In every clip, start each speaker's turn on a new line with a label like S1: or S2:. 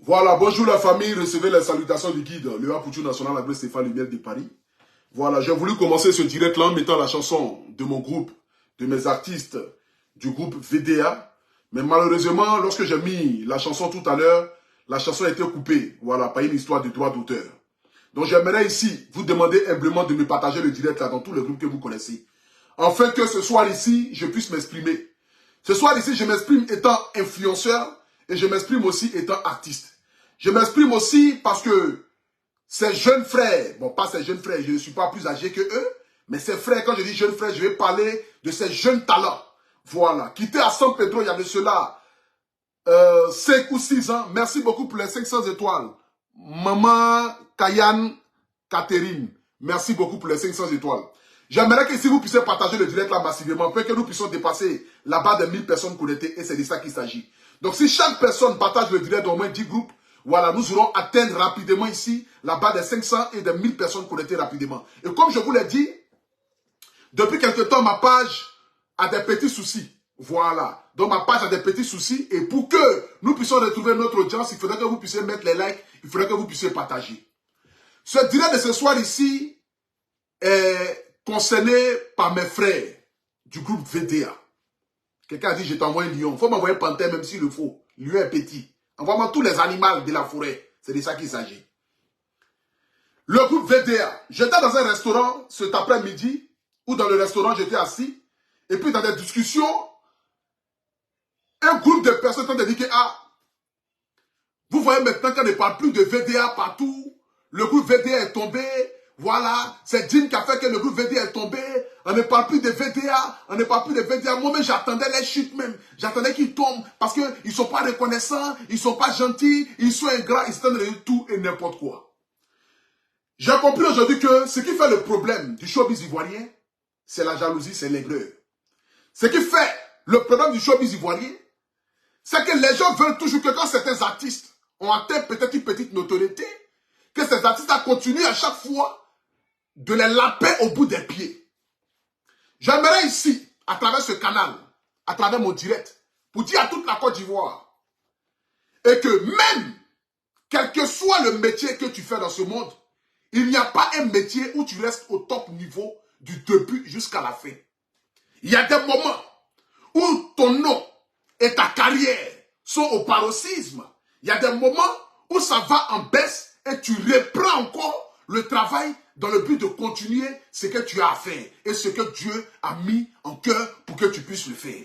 S1: Voilà, bonjour la famille, recevez les salutations du guide, le Apoutou National Agré Stéphane Lumière de Paris. Voilà, j'ai voulu commencer ce direct-là en mettant la chanson de mon groupe, de mes artistes du groupe VDA. Mais malheureusement, lorsque j'ai mis la chanson tout à l'heure, la chanson a été coupée, voilà, par une histoire de droit d'auteur. Donc j'aimerais ici vous demander humblement de me partager le direct là dans tous les groupes que vous connaissez. Afin que ce soir ici, je puisse m'exprimer. Ce soir ici, je m'exprime étant influenceur et je m'exprime aussi étant artiste. Je m'exprime aussi parce que ces jeunes frères, bon pas ces jeunes frères, je ne suis pas plus âgé que eux, mais ces frères, quand je dis jeunes frères, je vais parler de ces jeunes talents. Voilà, qui étaient à San Pedro il y a de cela 5 ou 6 ans. Merci beaucoup pour les 500 étoiles. Maman Kayan Catherine, merci beaucoup pour les 500 étoiles. J'aimerais que si vous puissiez partager le direct là massivement, afin que nous puissions dépasser la barre de 1000 personnes connectées, et c'est de ça qu'il s'agit. Donc si chaque personne partage le direct d'au moins 10 groupes, voilà, nous aurons atteindre rapidement ici la barre des 500 et des 1000 personnes connectées rapidement. Et comme je vous l'ai dit, depuis quelque temps, ma page a des petits soucis. Voilà. Donc ma page a des petits soucis. Et pour que nous puissions retrouver notre audience, il faudrait que vous puissiez mettre les likes, il faudrait que vous puissiez partager. Ce direct de ce soir ici est concerné par mes frères du groupe VDA. Quelqu'un a dit, je t'envoie un lion. Il faut m'envoyer un panthère même s'il le faut. Lion est petit. Envoie-moi tous les animaux de la forêt. C'est de ça qu'il s'agit. Le groupe VDA. J'étais dans un restaurant cet après-midi, ou dans le restaurant, j'étais assis. Et puis dans des discussions, un groupe de personnes ont dit que, ah, vous voyez maintenant qu'on ne parle plus de VDA partout. Le groupe VDA est tombé. Voilà, c'est Jim qui a fait que le groupe VDA est tombé. On ne parle plus de VDA. On ne parle plus de VDA. Moi-même, j'attendais les chutes même. J'attendais qu'ils tombent parce qu'ils ne sont pas reconnaissants. Ils ne sont pas gentils. Ils sont ingrats. Ils se donnent de tout et n'importe quoi. J'ai compris aujourd'hui que ce qui fait le problème du showbiz ivoirien, c'est la jalousie, c'est l'aigreur. Ce qui fait le problème du showbiz ivoirien, c'est que les gens veulent toujours que quand certains artistes ont atteint peut-être une petite notoriété, que ces artistes continuent à chaque fois de les laper au bout des pieds. J'aimerais ici, à travers ce canal, à travers mon direct, pour dire à toute la Côte d'Ivoire, et que même, quel que soit le métier que tu fais dans ce monde, il n'y a pas un métier où tu restes au top niveau du début jusqu'à la fin. Il y a des moments où ton nom et ta carrière sont au paroxysme. Il y a des moments où ça va en baisse et tu reprends encore le travail dans le but de continuer ce que tu as à faire et ce que Dieu a mis en cœur pour que tu puisses le faire.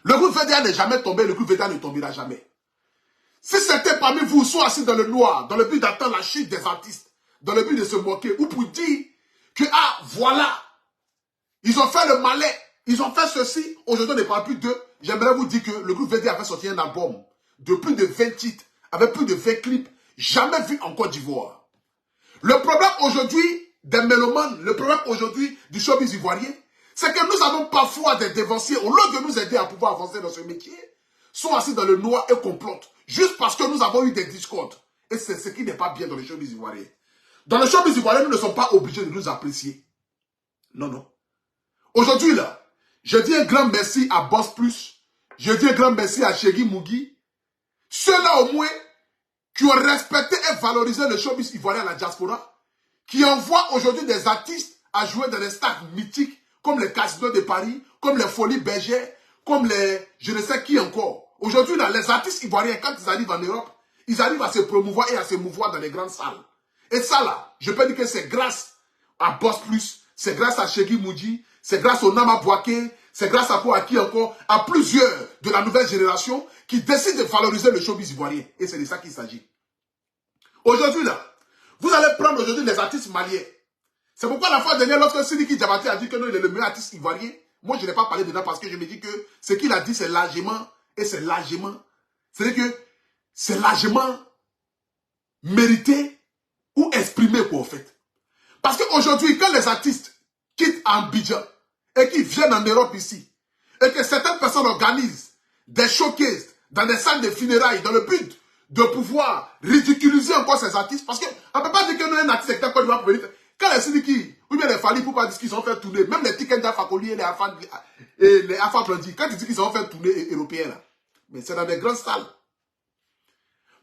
S1: Le groupe VDA n'est jamais tombé, le groupe VDA ne tombera jamais. Si certains parmi vous sont assis dans le noir, dans le but d'attendre la chute des artistes, dans le but de se moquer, ou pour dire que, ah, voilà, ils ont fait le malin, ils ont fait ceci, aujourd'hui on ne parle plus d'eux, j'aimerais vous dire que le groupe VDA avait sorti un album de plus de 20 titres, avec plus de 20 clips, jamais vu en Côte d'Ivoire. Le problème aujourd'hui des mélomanes, le problème aujourd'hui du showbiz ivoirien, c'est que nous avons parfois des dévanciers, au lieu de nous aider à pouvoir avancer dans ce métier, sont assis dans le noir et complotent, juste parce que nous avons eu des discordes. Et c'est ce qui n'est pas bien dans le showbiz ivoirien. Dans le showbiz ivoirien, nous ne sommes pas obligés de nous apprécier. Non, non. Aujourd'hui, là, je dis un grand merci à Boss Plus, je dis un grand merci à Chéri Mougui, ceux-là au moins qui ont respecté et valorisé le showbiz ivoirien à la diaspora, qui envoient aujourd'hui des artistes à jouer dans des stades mythiques comme les Casinos de Paris, comme les Folies Bergères, comme les je ne sais qui encore. Aujourd'hui, les artistes ivoiriens, quand ils arrivent en Europe, ils arrivent à se promouvoir et à se mouvoir dans les grandes salles. Et ça là, je peux dire que c'est grâce à Boss Plus, c'est grâce à Chéri Mougui, c'est grâce au Nama Bouaké, c'est grâce à quoi, à qui encore, à plusieurs de la nouvelle génération qui décident de valoriser le showbiz ivoirien. Et c'est de ça qu'il s'agit. Aujourd'hui là, vous allez prendre aujourd'hui les artistes maliens. C'est pourquoi la fois dernière, lorsque Sidiki Diabaté a dit que non, il est le meilleur artiste ivoirien, moi je n'ai pas parlé dedans parce que je me dis que ce qu'il a dit c'est largement, c'est-à-dire que c'est largement mérité ou exprimé quoi en fait. Parce qu'aujourd'hui, quand les artistes quittent Abidjan et qu'ils viennent en Europe ici, et que certaines personnes organisent des showcases dans des salles de funérailles dans le but de pouvoir ridiculiser encore ces artistes, parce qu'on ne peut pas dire que nous, un artiste est quoi doit venir. Quand les Sidiki, ou bien les Fali, pour pas dire qu'ils ont fait tourner, même les Tiken Fakoli et les Afa Blondie, quand ils disent qu'ils ont fait tourner européens, là, mais c'est dans des grandes salles.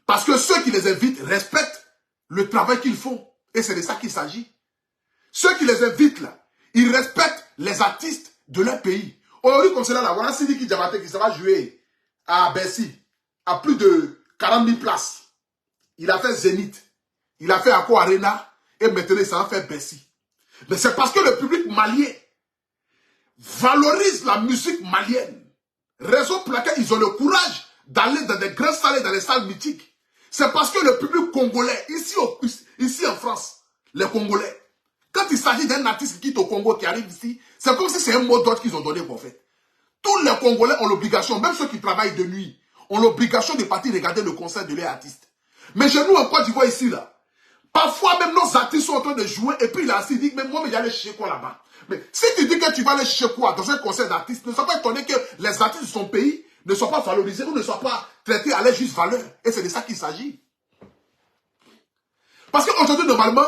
S1: Parce que ceux qui les invitent respectent le travail qu'ils font. Et c'est de ça qu'il s'agit. Ceux qui les invitent là, ils respectent les artistes de leur pays. Aujourd'hui, comme cela là, voilà Sidiki Diabaté qui va jouer à Bercy, à plus de 40 000 places. Il a fait Zénith, il a fait Accor Arena, et maintenant il s'en fait Bercy. Mais c'est parce que le public malien valorise la musique malienne. Raison pour laquelle ils ont le courage d'aller dans des grandes salles et dans les salles mythiques. C'est parce que le public congolais, ici en France, les Congolais, quand il s'agit d'un artiste qui quitte au Congo, qui arrive ici, c'est comme si c'est un mot d'ordre qu'ils ont donné pour fait. Tous les Congolais ont l'obligation, même ceux qui travaillent de nuit, ont l'obligation de partir regarder le concert de leur artiste. Mais chez nous, en Côte d'Ivoire, ici, là, parfois même nos artistes sont en train de jouer et puis il a assis, dit, mais moi, mais j'allais chercher quoi là-bas? Mais si tu dis que tu vas aller chercher quoi dans un concert d'artistes, ne sois pas étonné que les artistes de son pays ne soient pas valorisés ou ne soient pas traités à leur juste valeur. Et c'est de ça qu'il s'agit. Parce qu'aujourd'hui, normalement,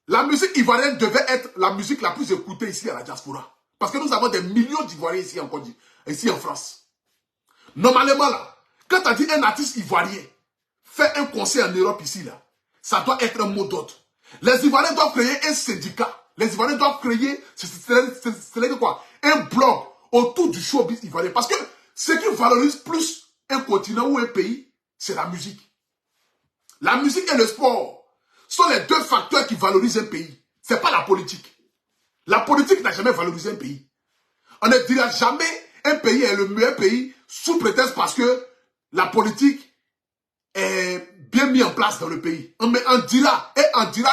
S1: la musique ivoirienne devait être la musique la plus écoutée ici à la diaspora. Parce que nous avons des millions d'Ivoiriens ici en France. Normalement, là, quand tu as dit un artiste ivoirien fait un concert en Europe ici, là, ça doit être un mot d'ordre. Les Ivoiriens doivent créer un syndicat. Les Ivoiriens doivent créer, c'est quoi? Un blog autour du showbiz ivoirien. Parce que ce qui valorise plus un continent ou un pays, c'est la musique. La musique et le sport sont les deux facteurs qui valorisent un pays. Ce n'est pas la politique. La politique n'a jamais valorisé un pays. On ne dira jamais un pays est le meilleur pays sous prétexte parce que la politique est bien mise en place dans le pays. Mais on dira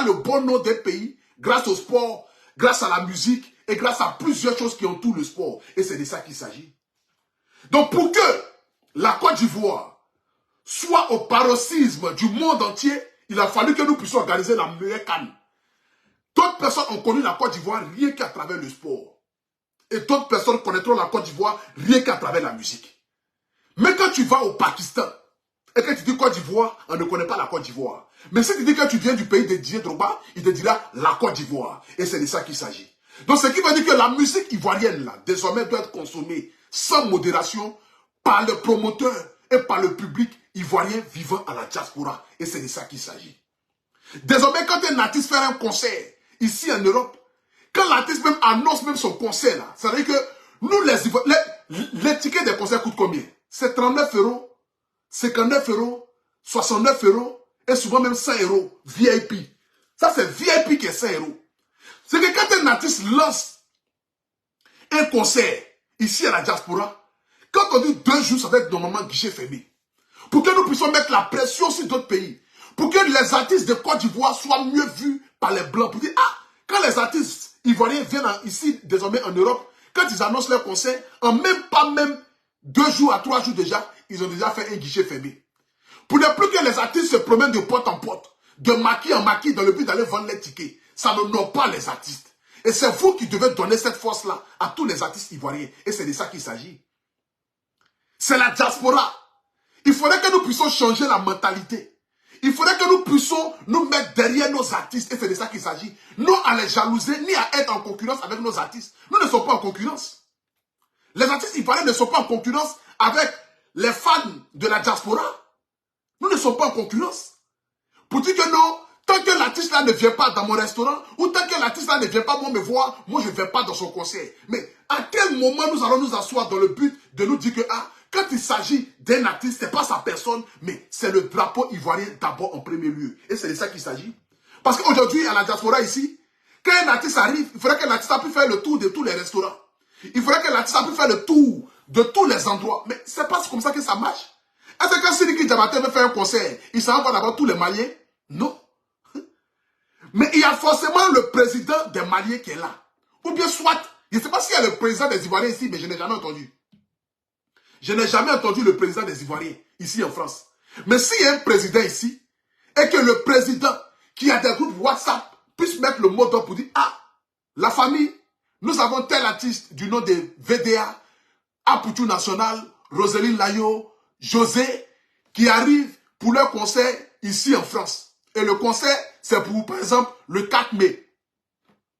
S1: le bon nom des pays grâce au sport, grâce à la musique et grâce à plusieurs choses qui entourent le sport. Et c'est de ça qu'il s'agit. Donc pour que la Côte d'Ivoire soit au paroxysme du monde entier, il a fallu que nous puissions organiser la meilleure CAN. D'autres personnes ont connu la Côte d'Ivoire rien qu'à travers le sport. Et d'autres personnes connaîtront la Côte d'Ivoire rien qu'à travers la musique. Mais quand tu vas au Pakistan, et que tu dis Côte d'Ivoire, on ne connaît pas la Côte d'Ivoire. Mais si tu dis que tu viens du pays de Didier Drogba, il te dira la Côte d'Ivoire. Et c'est de ça qu'il s'agit. Donc ce qui veut dire que la musique ivoirienne, là, désormais, doit être consommée sans modération par les promoteurs et par le public ivoirien vivant à la diaspora. Et c'est de ça qu'il s'agit. Désormais, quand un artiste fait un concert ici en Europe, quand l'artiste même annonce même son concert, là, ça veut dire que nous, les tickets des concerts coûtent combien? C'est 39 €, 59 €, 69 € et souvent même 100 € VIP. Ça, c'est VIP qui est 100 €. C'est que quand un artiste lance un concert ici à la diaspora, quand on dit 2 jours, ça va être normalement guichet fermé. Pour que nous puissions mettre la pression sur d'autres pays. Pour que les artistes de Côte d'Ivoire soient mieux vus par les Blancs. Pour dire, ah, quand les artistes ivoiriens viennent ici, désormais en Europe, quand ils annoncent leur concert, en même pas même 2 jours à 3 jours déjà, ils ont déjà fait un guichet fermé. Pour ne plus que les artistes se promènent de porte en porte, de maquis en maquis, dans le but d'aller vendre les tickets. Ça n'honore pas les artistes. Et c'est vous qui devez donner cette force-là à tous les artistes ivoiriens. Et c'est de ça qu'il s'agit. C'est la diaspora. Il faudrait que nous puissions changer la mentalité. Il faudrait que nous puissions nous mettre derrière nos artistes. Et c'est de ça qu'il s'agit. Non à les jalouser, ni à être en concurrence avec nos artistes. Nous ne sommes pas en concurrence. Les artistes ivoiriens ne sont pas en concurrence avec les fans de la diaspora. Nous ne sommes pas en concurrence. Pour dire que non, tant que l'artiste là ne vient pas dans mon restaurant, ou tant que l'artiste là ne vient pas moi me voir, moi je ne vais pas dans son concert. Mais à quel moment nous allons nous asseoir dans le but de nous dire que, ah, quand il s'agit d'un artiste, ce n'est pas sa personne, mais c'est le drapeau ivoirien d'abord en premier lieu. Et c'est de ça qu'il s'agit. Parce qu'aujourd'hui, à la diaspora ici, quand un artiste arrive, il faudrait que l'artiste puisse faire le tour de tous les restaurants. Il faudrait que l'artiste puisse faire le tour de tous les endroits. Mais c'est pas comme ça que ça marche. Est-ce que quand Sidiki Diabaté veut faire un concert, il s'en va d'abord tous les Maliens? Non. Mais il y a forcément le président des Maliens qui est là. Ou bien soit, je ne sais pas s'il y a le président des Ivoiriens ici, mais je n'ai jamais entendu. Je n'ai jamais entendu le président des Ivoiriens ici en France. Mais s'il y a un président ici, et que le président qui a des groupes WhatsApp puisse mettre le mot d'ordre pour dire, ah, la famille, nous avons tel artiste du nom de VDA, Apoutou National, Roselyne Layo, José, qui arrivent pour leur concert ici en France. Et le concert, c'est pour, par exemple, le 4 mai.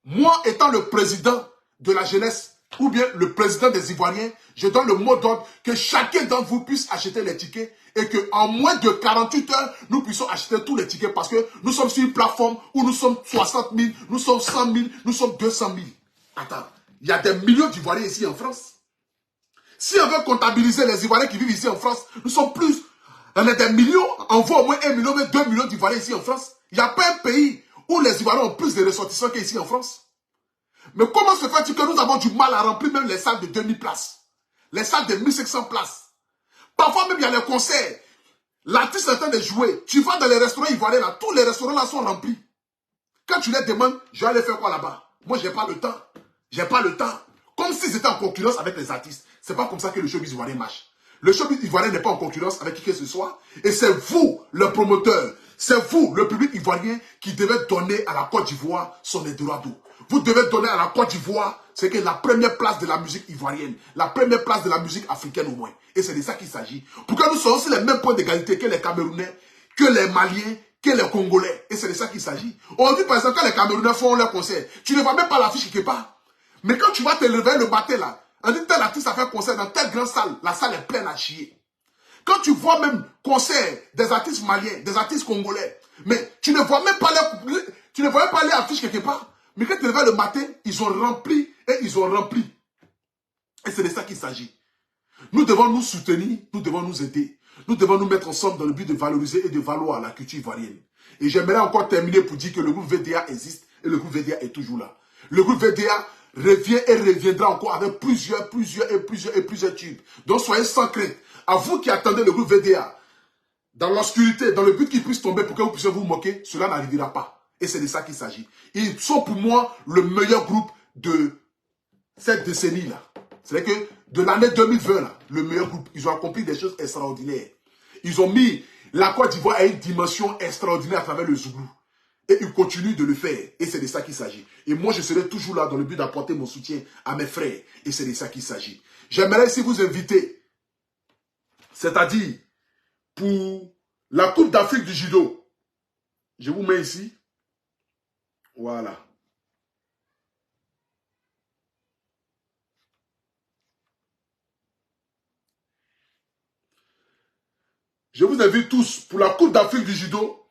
S1: Moi, étant le président de la jeunesse, ou bien le président des Ivoiriens, je donne le mot d'ordre que chacun d'entre vous puisse acheter les tickets et qu'en moins de 48 heures, nous puissions acheter tous les tickets parce que nous sommes sur une plateforme où nous sommes 60 000, nous sommes 100 000, nous sommes 200 000. Attends, il y a des millions d'Ivoiriens ici en France. Si on veut comptabiliser les Ivoiriens qui vivent ici en France, nous sommes plus. On est des millions, on voit au moins 1 million, mais 2 millions d'Ivoiriens ici en France. Il n'y a pas un pays où les Ivoiriens ont plus de ressortissants qu'ici en France. Mais comment se fait-il que nous avons du mal à remplir même les salles de 2000 places, les salles de 1500 places? Parfois même il y a les concerts. L'artiste est en train de jouer. Tu vas dans les restaurants ivoiriens là, tous les restaurants là sont remplis. Quand tu les demandes, je vais aller faire quoi là-bas? Moi, j'ai pas le temps. J'ai pas le temps. Comme s'ils étaient en concurrence avec les artistes. C'est pas comme ça que le showbiz ivoirien marche. Le showbiz ivoirien n'est pas en concurrence avec qui que ce soit. Et c'est vous, le promoteur, c'est vous, le public ivoirien, qui devez donner à la Côte d'Ivoire son Eldorado. Vous devez donner à la Côte d'Ivoire, c'est que la première place de la musique ivoirienne, la première place de la musique africaine au moins. Et c'est de ça qu'il s'agit. Pour que nous soyons sur les mêmes points d'égalité que les Camerounais, que les Maliens, que les Congolais. Et c'est de ça qu'il s'agit. Aujourd'hui, par exemple, quand les Camerounais font leur concert, tu ne vois même pas l'affiche quelque part. Mais quand tu vas te lever le matin là, on dit tel artiste a fait un concert dans telle grande salle, la salle est pleine à chier. Quand tu vois même concert des artistes maliens, des artistes congolais, mais tu ne vois même pas les affiches quelque part. Mais quand tu te lèves le matin, ils ont rempli et ils ont rempli. Et c'est de ça qu'il s'agit. Nous devons nous soutenir, nous devons nous aider. Nous devons nous mettre ensemble dans le but de valoriser et de valoir la culture ivoirienne. Et j'aimerais encore terminer pour dire que le groupe VDA existe et le groupe VDA est toujours là. Le groupe VDA revient et reviendra encore avec plusieurs tubes. Donc soyez sans crainte. À vous qui attendez le groupe VDA, dans l'obscurité, dans le but qu'il puisse tomber pour que vous puissiez vous moquer, cela n'arrivera pas. Et c'est de ça qu'il s'agit. Ils sont pour moi le meilleur groupe de cette décennie-là. C'est-à-dire que de l'année 2020, là, le meilleur groupe, ils ont accompli des choses extraordinaires. Ils ont mis la Côte d'Ivoire à une dimension extraordinaire à travers le Zouglou. Et ils continuent de le faire. Et c'est de ça qu'il s'agit. Et moi, je serai toujours là dans le but d'apporter mon soutien à mes frères. Et c'est de ça qu'il s'agit. J'aimerais ici vous inviter, c'est-à-dire pour la Coupe d'Afrique du judo. Je vous mets ici. Voilà. Je vous invite tous pour la Coupe d'Afrique du judo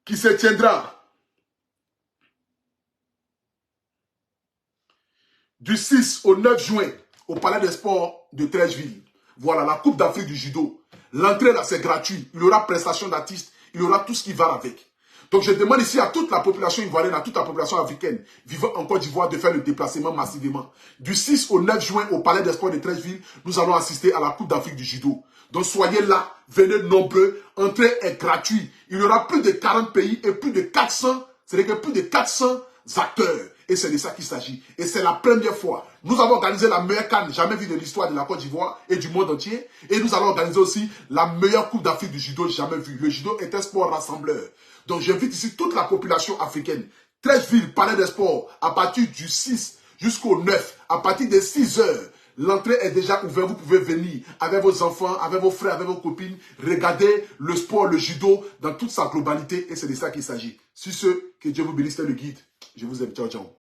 S1: qui se tiendra du 6 au 9 juin au Palais des Sports de Treichville. Voilà, la Coupe d'Afrique du judo. L'entrée là, c'est gratuit. Il y aura prestation d'artistes. Il y aura tout ce qui va avec. Donc je demande ici à toute la population ivoirienne, à toute la population africaine vivant en Côte d'Ivoire de faire le déplacement massivement. Du 6 au 9 juin au Palais des Sports de Treichville, nous allons assister à la Coupe d'Afrique du judo. Donc soyez là, venez nombreux. Entrée est gratuite. Il y aura plus de 40 pays et plus de 400, c'est-à-dire que plus de 400 acteurs. Et c'est de ça qu'il s'agit. Et c'est la première fois. Nous avons organisé la meilleure CAN jamais vue de l'histoire de la Côte d'Ivoire et du monde entier. Et nous allons organiser aussi la meilleure Coupe d'Afrique du judo jamais vue. Le judo est un sport rassembleur. Donc j'invite ici toute la population africaine. Treichville, Palais des Sports, à partir du 6 jusqu'au 9, à partir des 6 heures. L'entrée est déjà ouverte, vous pouvez venir avec vos enfants, avec vos frères, avec vos copines, regarder le sport, le judo dans toute sa globalité et c'est de ça qu'il s'agit. Sur ce, que Dieu vous bénisse, le guide. Je vous aime, ciao, ciao.